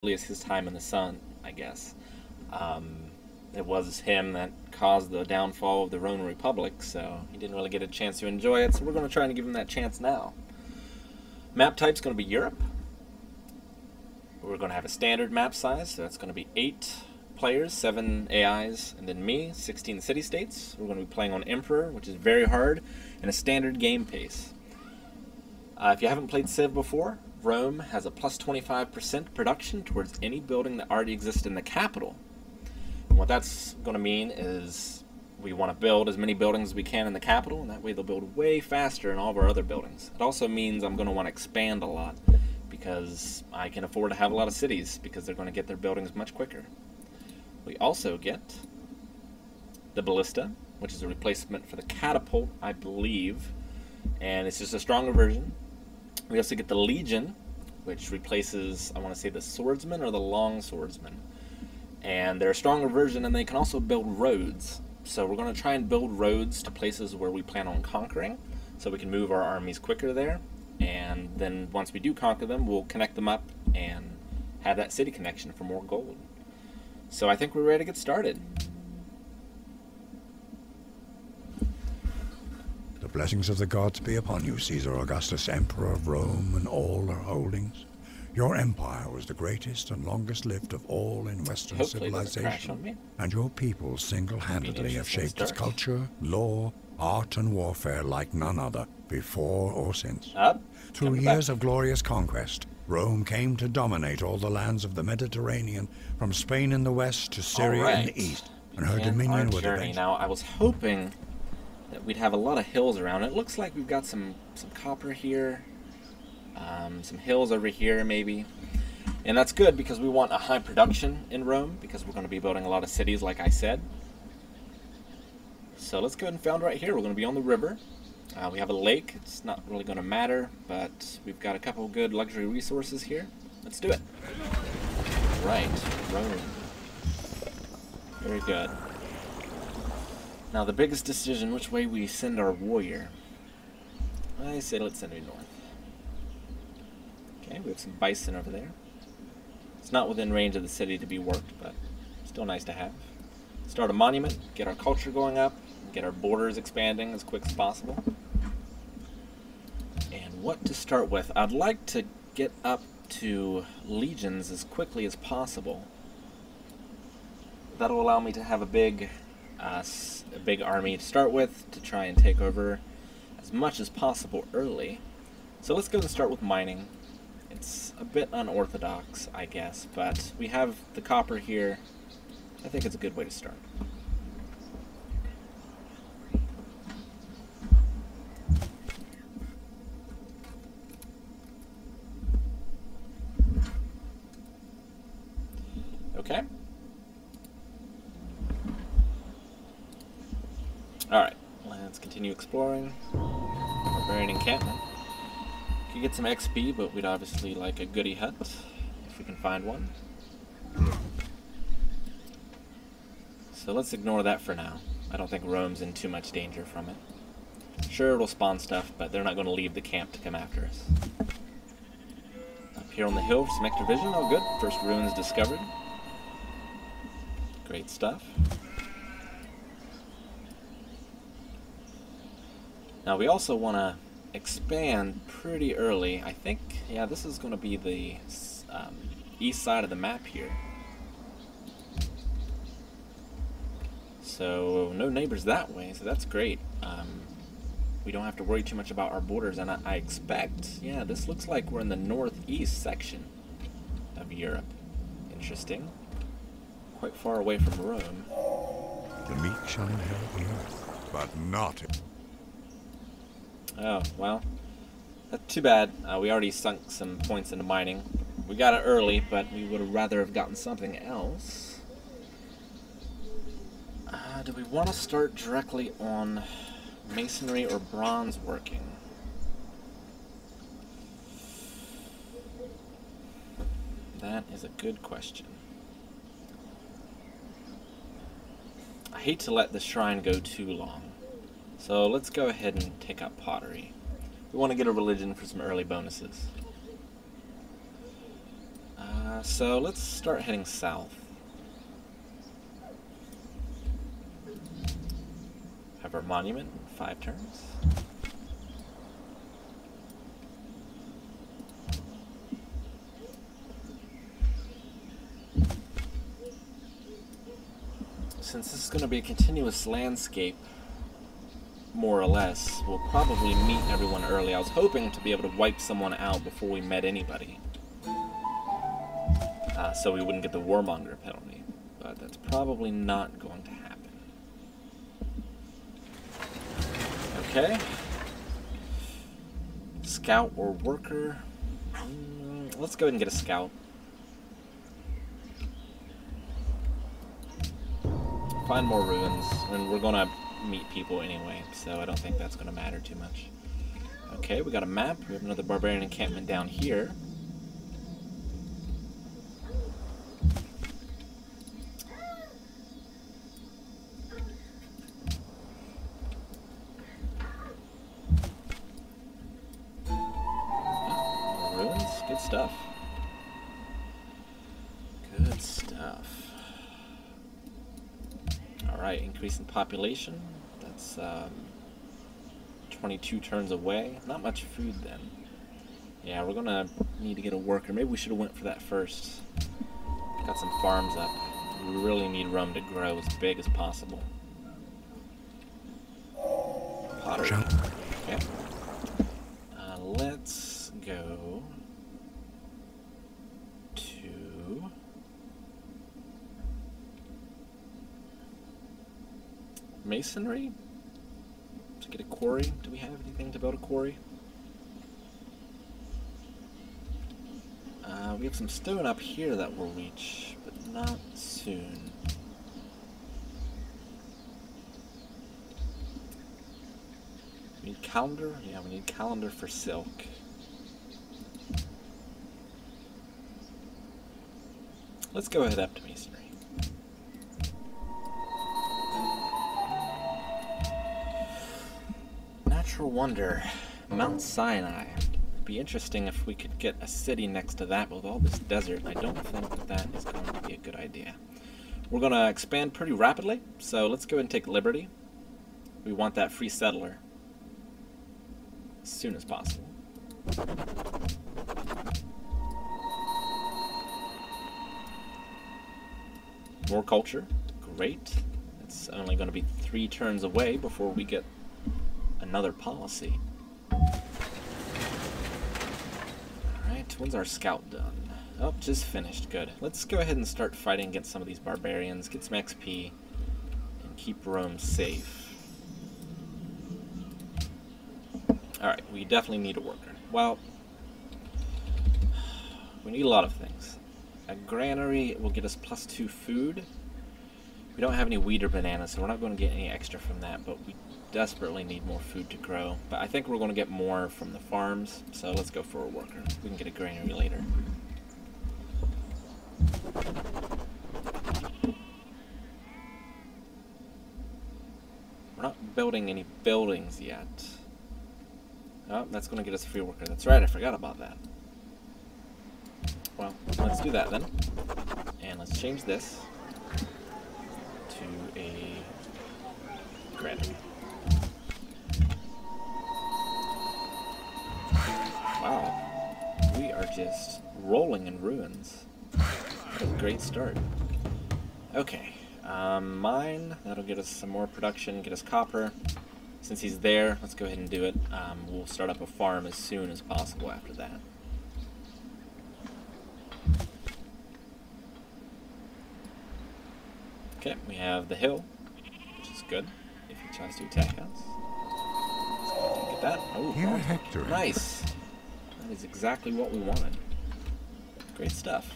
earliest his time in the sun, I guess. It was him that caused the downfall of the Roman Republic, so he didn't really get a chance to enjoy it, so we're going to try and give him that chance now. Map type's going to be Europe. We're going to have a standard map size, so that's going to be 8 players, 7 AIs, and then me, 16 city-states. We're going to be playing on Emperor, which is very hard, and a standard game pace. If you haven't played Civ before, Rome has a plus 25% production towards any building that already exists in the capital. And what that's going to mean is we want to build as many buildings as we can in the capital, and that way they'll build way faster in all of our other buildings. It also means I'm going to want to expand a lot, because I can afford to have a lot of cities, because they're going to get their buildings much quicker. We also get the Ballista, which is a replacement for the Catapult, I believe, and it's just a stronger version. We also get the Legion, which replaces, I want to say, the Swordsman or the Long Swordsman. And they're a stronger version, and they can also build roads. So we're going to try and build roads to places where we plan on conquering, so we can move our armies quicker there. And then once we do conquer them, we'll connect them up and have that city connection for more gold. So I think we're ready to get started. The blessings of the gods be upon you, Caesar Augustus, Emperor of Rome and all her holdings. Your empire was the greatest and longest lived of all in Western Hopefully it doesn't crash on civilization, me. and your people single-handedly have shaped its Start. culture, law, art, and warfare like none other, before or since. Up. Through Coming years back. of glorious conquest, Rome came to dominate all the lands of the Mediterranean, from Spain in the west to Syria in Alright. the east, and her Begin dominion our would journey. eventually... Now, I was hoping that we'd have a lot of hills around. It looks like we've got some copper here, some hills over here maybe. And that's good because we want a high production in Rome, because we're going to be building a lot of cities like I said. So let's go ahead and found right here. We're going to be on the river. We have a lake. It's not really going to matter, but we've got a couple good luxury resources here. Let's do it. Right, Rome. Very good. Now the biggest decision, which way we send our warrior. I say let's send him north. Okay, we have some bison over there. It's not within range of the city to be worked, but still nice to have. Start a monument, get our culture going up, get our borders expanding as quick as possible. And what to start with? I'd like to get up to legions as quickly as possible. That'll allow me to have a big army to start with, to try and take over as much as possible early. So let's go and start with mining. It's a bit unorthodox, I guess, but we have the copper here. I think it's a good way to start. Okay. Alright, let's continue exploring. Barbarian encampment. Could get some XP, but we'd obviously like a goody hut, if we can find one. So let's ignore that for now. I don't think Rome's in too much danger from it. Sure, it'll spawn stuff, but they're not going to leave the camp to come after us. Up here on the hill for some extra vision. Oh good, first ruins discovered. Great stuff. Now we also want to expand pretty early. I think, yeah, this is going to be the east side of the map here. So no neighbors that way, so that's great. We don't have to worry too much about our borders, and I expect, yeah, this looks like we're in the northeast section of Europe. Interesting. Quite far away from Rome. The meek shall inherit the earth, but not... Oh, well, that's too bad. We already sunk some points into mining. We got it early, but we would have rather have gotten something else. Do we want to start directly on masonry or bronze working? That is a good question. I hate to let the shrine go too long. So let's go ahead and take up pottery. We want to get a religion for some early bonuses. So let's start heading south. Have our monument in 5 turns. Since this is going to be a continuous landscape, more or less, we'll probably meet everyone early. I was hoping to be able to wipe someone out before we met anybody. So we wouldn't get the Warmonger penalty. But that's probably not going to happen. Okay. Scout or worker. Let's go ahead and get a scout. Find more ruins, and we're gonna meet people anyway, so I don't think that's gonna matter too much. Okay, we got a map. We have another barbarian encampment down here. More ruins, good stuff. Good stuff. Alright, increase in population. That's 22 turns away. Not much food then. Yeah, we're gonna need to get a worker. Maybe we should have went for that first. Got some farms up. We really need Rome to grow as big as possible. Pottery. Okay. Let's go to... masonry? To get a quarry? Do we have anything to build a quarry? We have some stone up here that we'll reach, but not soon. We need calendar? Yeah, we need calendar for silk. Let's go ahead up to masonry. Natural wonder, Mount Sinai. It'd be interesting if we could get a city next to that, but with all this desert, I don't think that is going to be a good idea. We're going to expand pretty rapidly, so let's go ahead and take Liberty. We want that free settler as soon as possible. More culture, great. It's only going to be 3 turns away before we get another policy. Alright, when's our scout done? Oh, just finished. Good. Let's go ahead and start fighting against some of these barbarians, get some XP, and keep Rome safe. Alright, we definitely need a worker. Well, we need a lot of things. A granary will get us +2 food. We don't have any wheat or bananas, so we're not going to get any extra from that, but we desperately need more food to grow. But I think we're going to get more from the farms, so let's go for a worker. We can get a granary later. We're not building any buildings yet. Oh, that's going to get us a free worker. That's right, I forgot about that. Well, let's do that then. And let's change this to a granary. Wow, we are just rolling in ruins. What a great start. Okay, mine, that'll get us some more production, get us copper. Since he's there, let's go ahead and do it. We'll start up a farm as soon as possible after that. Okay, we have the hill, which is good if he tries to attack us. Let's go ahead and get that. Oh, Here, Hector. Nice. That is exactly what we wanted. Great stuff.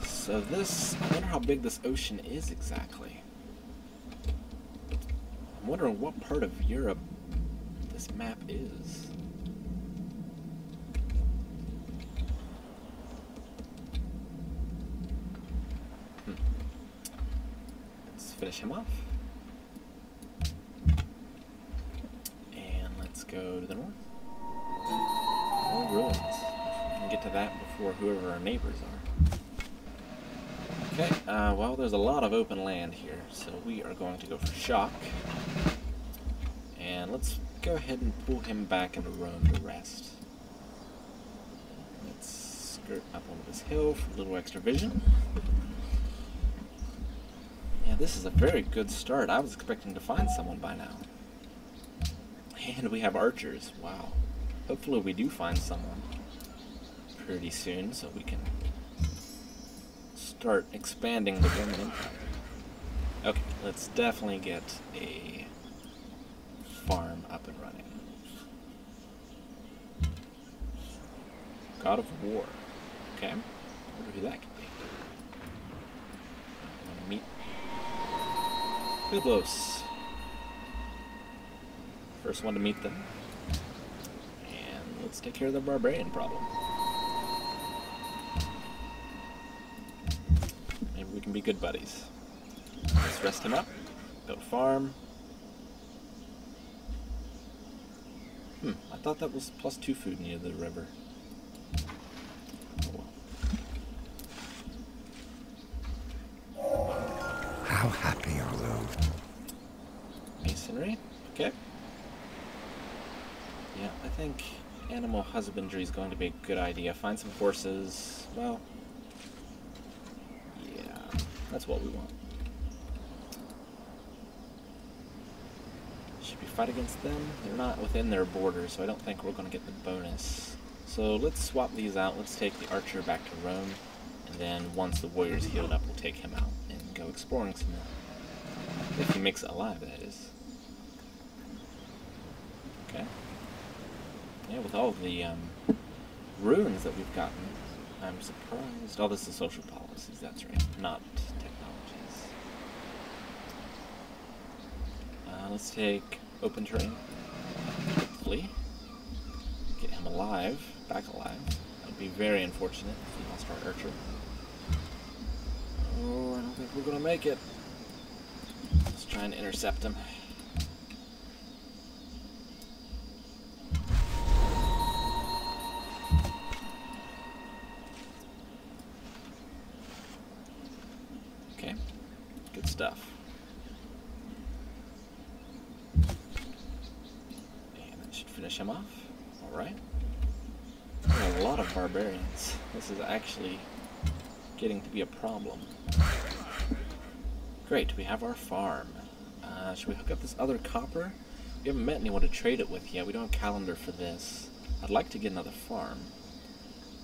So this, I wonder how big this ocean is exactly. I'm wondering what part of Europe this map is. Let's finish him off. And let's go to the north. More ruins. If we can get to that before whoever our neighbors are. Okay, well, there's a lot of open land here, so we are going to go for shock. And let's go ahead and pull him back into Rome to rest. Let's skirt up on this hill for a little extra vision. Yeah, this is a very good start. I was expecting to find someone by now. And we have archers. Wow. Hopefully we do find someone pretty soon so we can start expanding the Roman Empire. Okay, let's definitely get a farm up and running. God of War. Okay. I wonder who that could be. I want to meet Byblos. First one to meet them. And let's take care of the barbarian problem. Maybe we can be good buddies. Let's rest him up. Build a farm. I thought that was +2 food near the river. Oh well. How happy are those? Masonry? Okay. Yeah, I think animal husbandry is going to be a good idea. Find some horses. Well, yeah, that's what we want. Should we fight against them? They're not within their borders, so I don't think we're going to get the bonus. So let's swap these out. Let's take the archer back to Rome, and then once the warrior's healed up, we'll take him out and go exploring some more. If he makes it alive, that is. Okay. Yeah, with all the runes that we've gotten, I'm surprised. Oh, this is social policies, that's right, not technologies. Let's take open terrain. Hopefully. Get him alive, back alive. That would be very unfortunate if we lost our archer. Oh, I don't think we're going to make it. Let's try and intercept him. Okay, good stuff. And that should finish him off. Alright. A lot of barbarians. This is actually getting to be a problem. Great, we have our farm. Should we hook up this other copper? We haven't met anyone to trade it with yet. We don't have a calendar for this. I'd like to get another farm,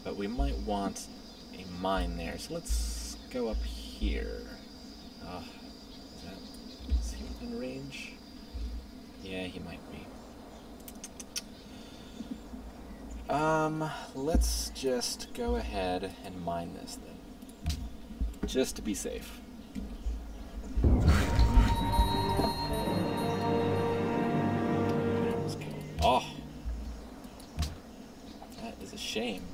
but we might want a mine there. So let's go up here. Is he within range? Yeah, he might be. Let's just go ahead and mine this then. Just to be safe. Oh! That is a shame.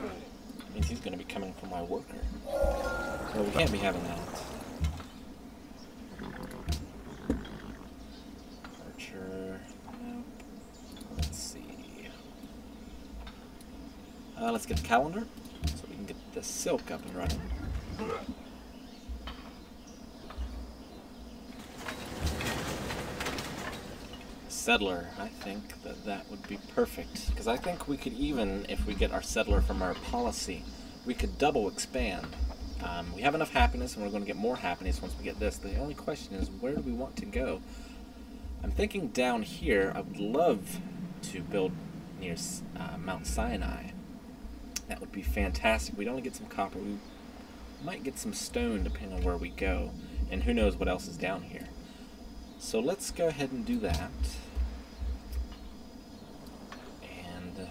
It means he's gonna be coming for my worker. Well, we can't be having that. Archer. Nope. Let's see. Let's get the calendar so we can get the silk up and running. Settler, I think that would be perfect, because I think we could even, if we get our settler from our policy, we could double expand. We have enough happiness, and we're going to get more happiness once we get this. The only question is, where do we want to go? I'm thinking down here. I would love to build near Mount Sinai. That would be fantastic. We'd only get some copper. We might get some stone depending on where we go, and who knows what else is down here. So let's go ahead and do that. And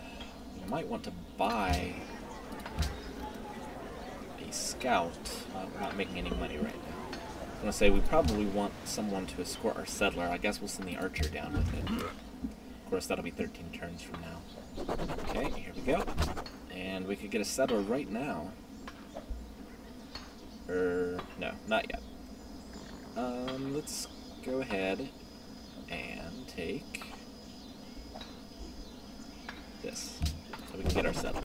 we might want to buy a scout. We're not making any money right now. I'm going to say we probably want someone to escort our settler. I guess we'll send the archer down with it. Of course, that'll be 13 turns from now. Okay, here we go. And we could get a settler right now. No, not yet. Let's go ahead and take this, so we can get our settler.